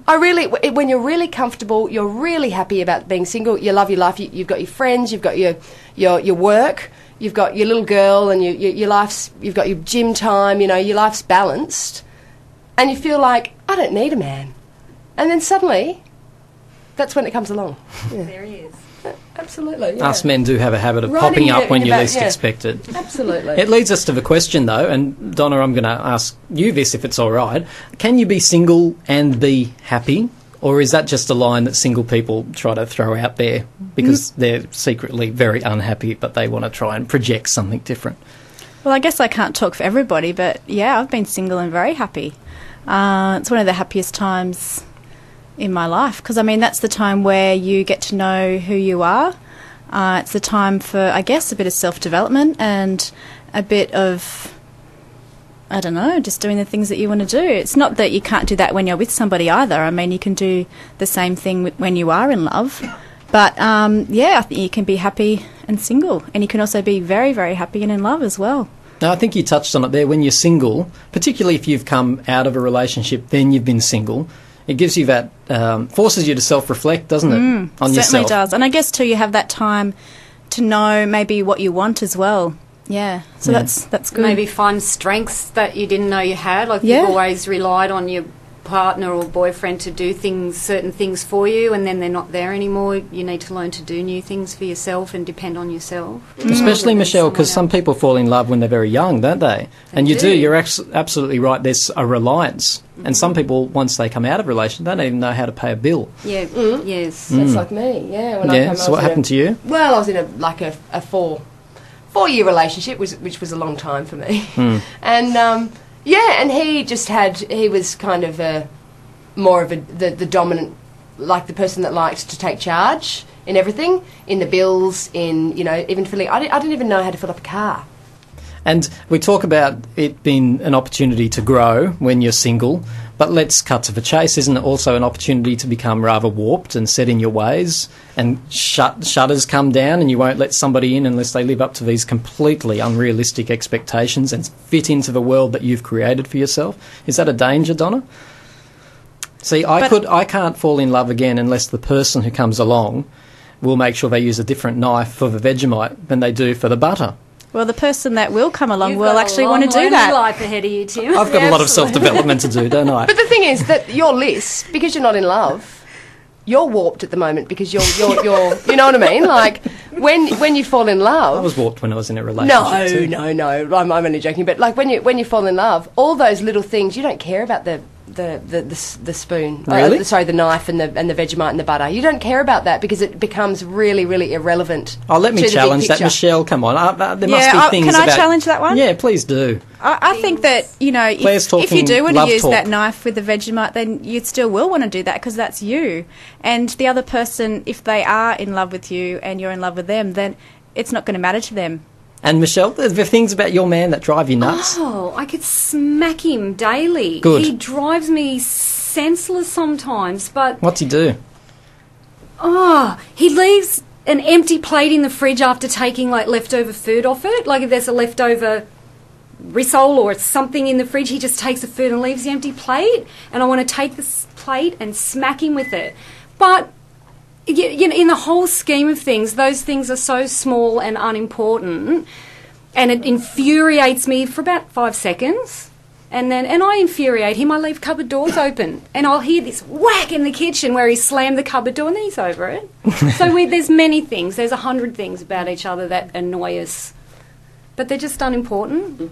When you're really comfortable, you're really happy about being single, you love your life, you've got your friends, you've got your work, you've got your little girl, and your life's, you've got your gym time, your life's balanced, and you feel like, I don't need a man. And then suddenly, that's when it comes along. Yeah. There he is. Absolutely, yeah. Us men do have a habit of popping up when you least expect it. Absolutely. It leads us to the question, though, and Donna, I'm going to ask you this if it's all right. Can you be single and be happy? Or is that just a line that single people try to throw out there because they're secretly very unhappy, but they want to try and project something different? Well, I guess I can't talk for everybody, but yeah, I've been single and very happy. It's one of the happiest times in my life because, I mean, that's the time where you get to know who you are. It's the time for, I guess, a bit of self-development and a bit of, I don't know, just doing the things that you want to do. It's not that you can't do that when you're with somebody either. I mean, you can do the same thing when you are in love. But, yeah, I think you can be happy and single. And you can also be very, very happy and in love as well. Now, I think you touched on it there. When you're single, particularly if you've come out of a relationship, then you've been single, it gives you that, forces you to self-reflect, doesn't it, on yourself? Certainly does. And I guess, too, you have that time to know maybe what you want as well. Yeah, so that's good. Maybe find strengths that you didn't know you had. Like you've always relied on your partner or boyfriend to do certain things for you, and then they're not there anymore. You need to learn to do new things for yourself and depend on yourself. Especially, Michelle, because some people fall in love when they're very young, don't they? And you do. You're absolutely right. There's a reliance. And some people, once they come out of a relation, they don't even know how to pay a bill. Yeah, yes. That's like me, yeah. So what happened to you? Well, I was in a four-year relationship, which was a long time for me. And, and he was kind of more of the dominant, like the person that liked to take charge in everything, in the bills, in, even filling. I didn't even know how to fill up a car. And we talk about it being an opportunity to grow when you're single, but let's cut to the chase. Isn't it also an opportunity to become rather warped and set in your ways, and shutters come down and you won't let somebody in unless they live up to these completely unrealistic expectations and fit into the world that you've created for yourself? Is that a danger, Donna? See, I can't fall in love again unless the person who comes along will make sure they use a different knife for the Vegemite than they do for the butter. Well, the person that will come along will actually want to do that. You've got a long life ahead of you, Tim. I've got a lot of self-development to do, don't I? But the thing is that your list, because you're not in love, you're warped at the moment because you're you know what I mean? Like, when you fall in love... I was warped when I was in a relationship. No. I'm only joking. But, like, when you fall in love, all those little things, you don't care about the spoon. Really? The knife and the Vegemite and the butter. You don't care about that because it becomes really, really irrelevant. Oh, let me challenge that, Michelle. Come on. There must be things can I challenge that one? Yeah, please do. I think that, if you do want to use that knife with the Vegemite, then you still will want to do that because that's you. And the other person, if they are in love with you and you're in love with them, then it's not going to matter to them. And Michelle, the things about your man that drive you nuts? Oh, I could smack him daily. Good. He drives me senseless sometimes, but... What's he do? Oh, he leaves an empty plate in the fridge after taking, like, leftover food off it. Like, if there's a leftover risole or something in the fridge, he just takes the food and leaves the empty plate. And I want to take this plate and smack him with it. But... in the whole scheme of things, those things are so small and unimportant, and it infuriates me for about 5 seconds, and I infuriate him. I leave cupboard doors open, and I'll hear this whack in the kitchen where he slammed the cupboard door, and then he's over it. So there's many things. There's 100 things about each other that annoy us, but they're just unimportant.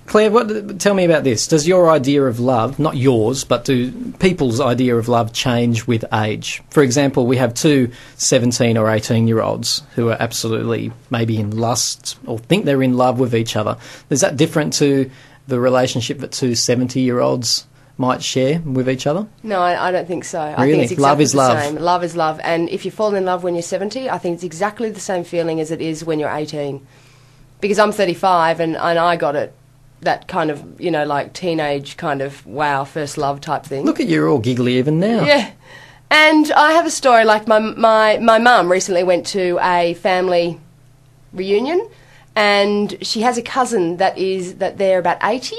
Claire, tell me about this. Does your idea of love, not yours, but do people's idea of love change with age? For example, we have two 17 or 18-year-olds who are absolutely maybe in lust or think they're in love with each other. Is that different to the relationship that two 70-year-olds might share with each other? No, I don't think so. Really? I think it's exactly love is the love. same. Love is love. And if you fall in love when you're 70, I think it's exactly the same feeling as it is when you're 18. Because I'm 35 and I got it. That kind of, like teenage kind of, wow, first love type thing. Look at you, you're all giggly even now. Yeah. And I have a story, like my mum recently went to a family reunion, and she has a cousin that they're about 80,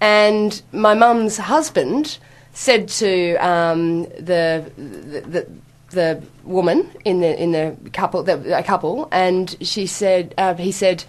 and my mum's husband said to the woman in the couple, and she said, he said,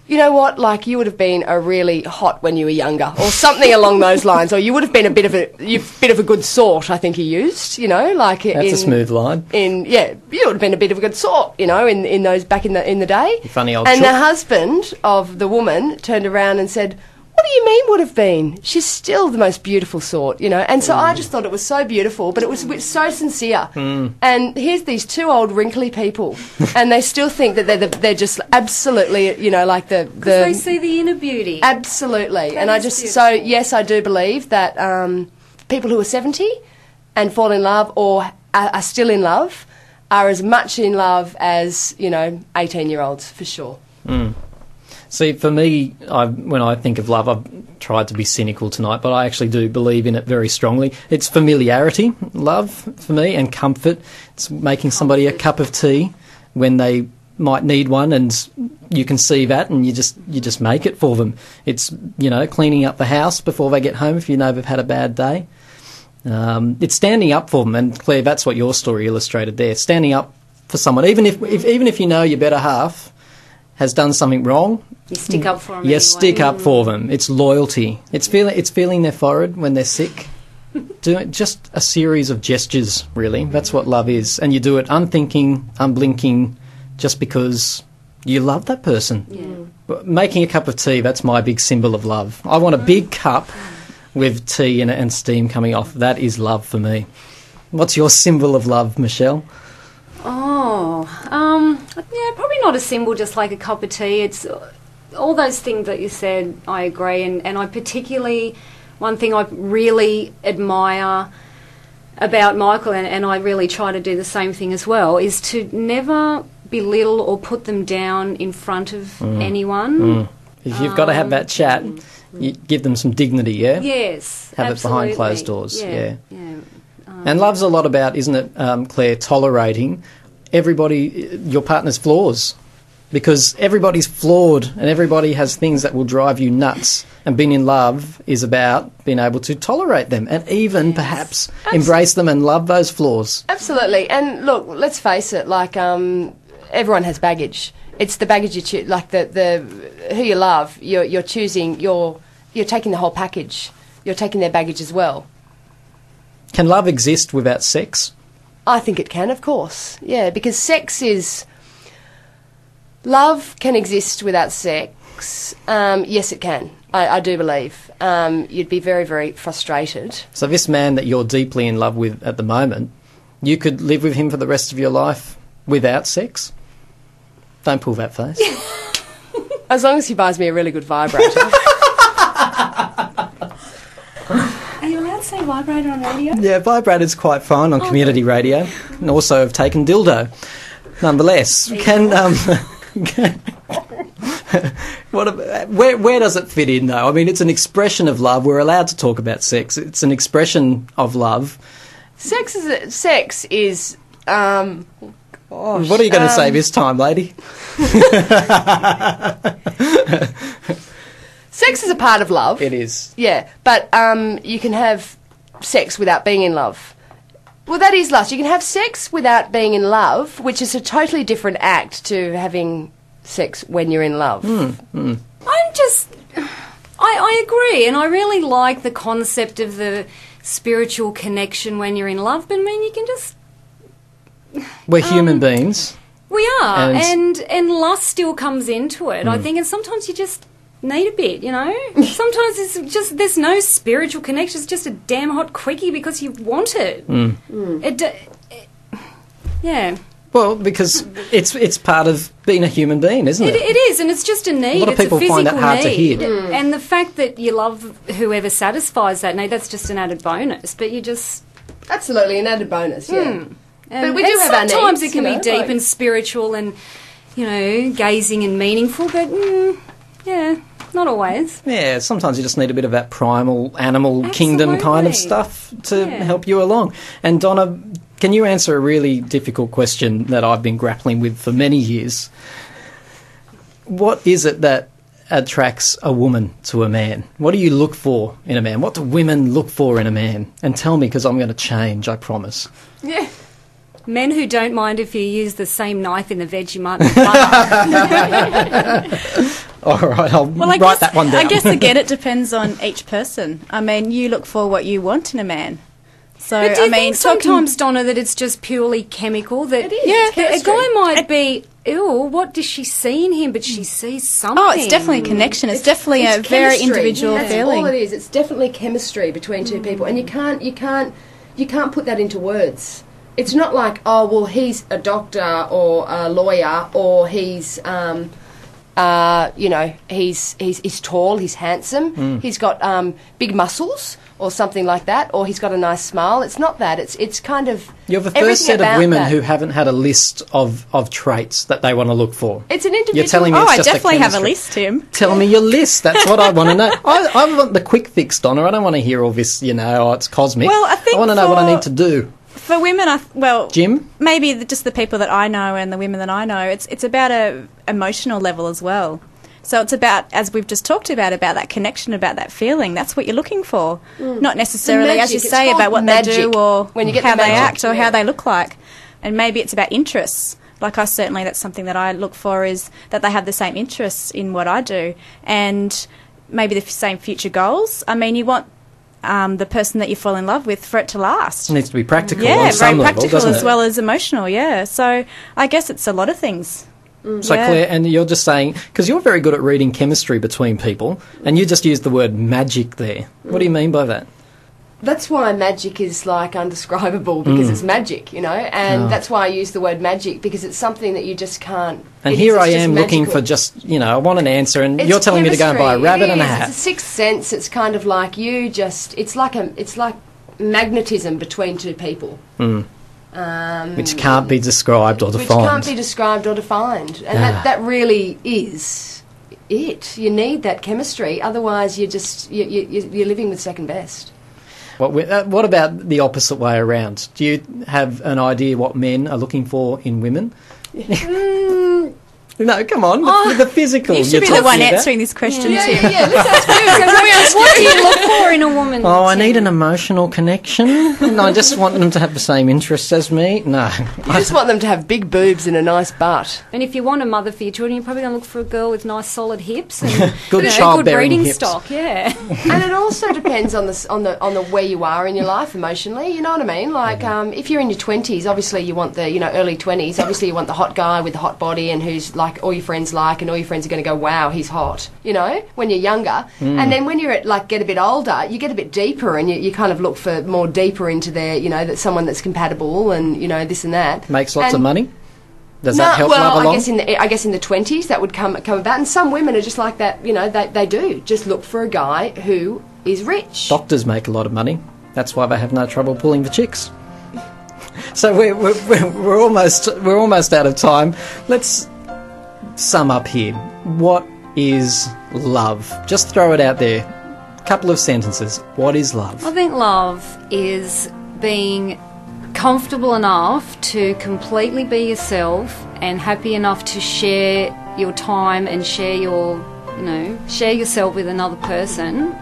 you know what, like, you would have been a really hot when you were younger, or something along those lines, or you would have been a bit of a good sort, I think he used, you know, like... That's a smooth line. You would have been a bit of a good sort, you know, in those, back in the day. Funny old And chook. the husband of the woman turned around and said, what do you mean would have been? She's still the most beautiful sort, you know. And so I just thought it was so beautiful, but it was so sincere. And here's these two old wrinkly people, and they still think that they're just absolutely, you know, like the They see the inner beauty. absolutely. That And I is just beautiful. so yes, I do believe that people who are 70 and fall in love or are still in love are as much in love as, you know, 18-year-olds for sure. See, for me, when I think of love, I've tried to be cynical tonight, but I actually do believe in it very strongly. It's familiarity, love, for me, and comfort. It's making somebody a cup of tea when they might need one, and you can see that, and you just make it for them. It's, you know, cleaning up the house before they get home if you know they've had a bad day. It's standing up for them, and Claire, that's what your story illustrated there. Standing up for someone, even if you know your better half has done something wrong, You stick up for them. yes, stick up for them. It's loyalty. It's feeling their forehead when they're sick. Doing just a series of gestures, really. That's what love is, and you do it unthinking, unblinking, just because you love that person. Yeah. But making a cup of tea, that's my big symbol of love. I want a big cup with tea in it and steam coming off. That is love for me. What's your symbol of love, Michelle? Yeah, probably not a symbol, just like a cup of tea. It's all those things that you said, I agree. And I particularly, one thing I really admire about Michael, and I really try to do the same thing as well, is to never belittle or put them down in front of anyone. If you've got to have that chat, you give them some dignity, yeah? Yes, Have absolutely. it behind closed doors, yeah. Yeah. And love's a lot about, isn't it, Claire, tolerating everybody, your partner's flaws. Because everybody's flawed and everybody has things that will drive you nuts. And being in love is about being able to tolerate them and even perhaps embrace them and love those flaws. Absolutely. And look, let's face it, like, everyone has baggage. It's the baggage you choose, like the who you love, you're choosing, you're taking the whole package. You're taking their baggage as well. Can love exist without sex? I think it can, of course. Yeah, because sex is... Love can exist without sex. Yes, it can. I do believe. You'd be very, very frustrated. So this man that you're deeply in love with at the moment, you could live with him for the rest of your life without sex? Don't pull that face. As long as he buys me a really good vibrator. Are you allowed to say vibrator on radio? Yeah, vibrator's quite fine on community radio. And also have taken dildo. Nonetheless, where does it fit in, though? I mean, it's an expression of love. We're allowed to talk about sex. It's an expression of love. Sex is gosh, What are you going to say this time, lady? sex is a part of love. It is. Yeah, but you can have sex without being in love. Well, that is lust. You can have sex without being in love, which is a totally different act to having sex when you're in love. I agree, and I really like the concept of the spiritual connection when you're in love, but I mean, you can just... We're human beings. We are, And- and lust still comes into it, I think, and sometimes you just need a bit, you know? Sometimes it's just, there's no spiritual connection, it's just a damn hot quickie because you want it. Yeah. Well, because it's part of being a human being, isn't it? It is, and it's just a need. A lot of it's people a physical find that hard to need. hear. And the fact that you love whoever satisfies that need, that's just an added bonus. But you just... Absolutely, an added bonus, yeah. And, we do and have our sometimes needs, it can you be know, deep like- and spiritual and, you know, gazing and meaningful, but, yeah, not always. Yeah, sometimes you just need a bit of that primal animal kingdom kind of Absolutely. stuff to Yeah. help you along. And Donna, can you answer a really difficult question that I've been grappling with for many years? What is it that attracts a woman to a man? What do you look for in a man? What do women look for in a man? And tell me, because I'm going to change, I promise. Yeah. Men who don't mind if you use the same knife in the Vegemite. All right, I'll write that one down. I guess, again, it depends on each person. I mean, you look for what you want in a man. So, But do you I mean, think sometimes, Donna, that it's just purely chemical? That It is. It's a chemistry. guy might be, ew, what does she see in him? But she sees something. Oh, it's definitely a connection. It's definitely a very chemistry. individual That's feeling. all it is. It's definitely chemistry between two people, and you can't put that into words. It's not like, oh well, he's a doctor or a lawyer, or he's he's tall, he's handsome, he's got big muscles or something like that, or he's got a nice smile. It's not that. It's kind of You're the everything first set of about women that. who haven't had a list of traits that they want to look for. It's an individual. You're telling me Oh, it's I just definitely have a chemistry. list, Tim. Tell me your list. That's what I want to know. I want the quick fix, Donna. I don't want to hear all this, it's cosmic. Well, I think want to know what I for- need to do. For women, Jim? maybe just the people that I know and the women that I know, it's about a emotional level as well. So it's about, as we've just talked about that connection, about that feeling. That's what you're looking for. Not necessarily, as magic. you It's say, called about what magic. they do or When you get how the they magic, act or yeah. how they look like. And maybe it's about interests. Like that's something that I look for, is that they have the same interests in what I do. And maybe the same future goals. I mean, you want the person that you fall in love with for it to last. It needs to be practical Yeah, on very some level, practical doesn't as it? well as emotional, yeah. So I guess it's a lot of things. So, Yeah. Claire, and you're just saying, because you're very good at reading chemistry between people, and you just used the word magic there. What do you mean by that? That's why magic is like undescribable, because it's magic, and Oh. that's why I use the word magic, because it's something that you just can't. And it here is, I it's just am looking magical. for just, I want an answer, and It's you're telling me to go and buy a chemistry. rabbit It and a is. hat. It's a sixth sense. It's kind of like it's like magnetism between two people. Which can't be described or Which defined. can't be described or defined. And Ah. that really is it. You need that chemistry, otherwise you're living with second best. What about the opposite way around? Do you have an idea what men are looking for in women? No, come on, the physical. You should you're be the one talking about. answering this question, Yeah, Tim. yeah, yeah. Let's ask you. Can we ask What do you? you look for in a woman? Oh, I Tim? need an emotional connection. And I just want them to have the same interests as me. No. You just want them to have big boobs and a nice butt. And if you want a mother for your children, you're probably going to look for a girl with nice, solid hips and Good good childbearing breeding hips. stock. Yeah. And it also depends on the where you are in your life emotionally. You know what I mean? Like if you're in your 20s, obviously you want the early 20s. Obviously you want the hot guy with the hot body and who's like all your friends like, and all your friends are going to go, wow, he's hot. When you're younger, and then when you're get a bit older, you get a bit deeper, and you kind of look for more deeper into their that someone that's compatible and this and that. Makes lots of And- money? Does that help love well, along? I guess in the 20s that would come about, and some women are just like that. They do just look for a guy who is rich. Doctors make a lot of money. That's why they have no trouble pulling the chicks. So we're almost out of time. Let's sum up here. What is love? Just throw it out there. Couple of sentences. What is love? I think love is being comfortable enough to completely be yourself and happy enough to share your time and share yourself with another person.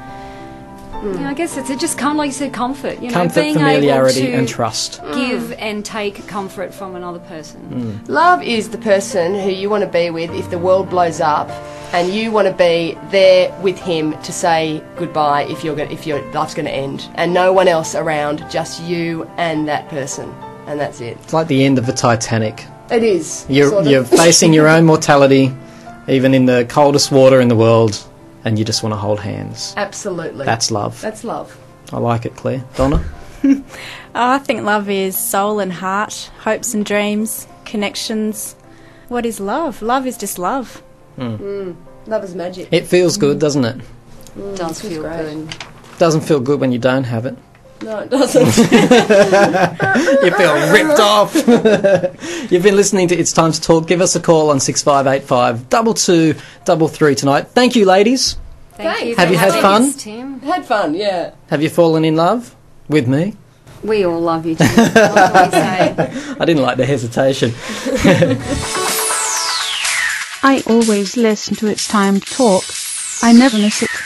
I guess it's just kind of like you said, comfort. Comfort, being familiarity, able to and trust. give and take comfort from another person. Love is the person who you want to be with if the world blows up, and you want to be there with him to say goodbye if your life's going to end, and no one else around, just you and that person, and that's it. It's like the end of the Titanic. It is. You're facing your own mortality, even in the coldest water in the world, and you just want to hold hands. Absolutely. That's love. That's love. I like it, Claire. Donna? I think love is soul and heart, hopes and dreams, connections. What is love? Love is just love. Love is magic. It feels good, doesn't it? Does feel great. good. Doesn't feel good when you don't have it. No, it doesn't. You feel ripped off. You've been listening to It's Time to Talk. Give us a call on 6585 2233 tonight. Thank you, ladies. Thank you. Have for you had having fun? us, Tim. Had fun, yeah. Have you fallen in love with me? We all love you, Tim. What can we say? I didn't like the hesitation. I always listen to It's Time to Talk. I never miss it.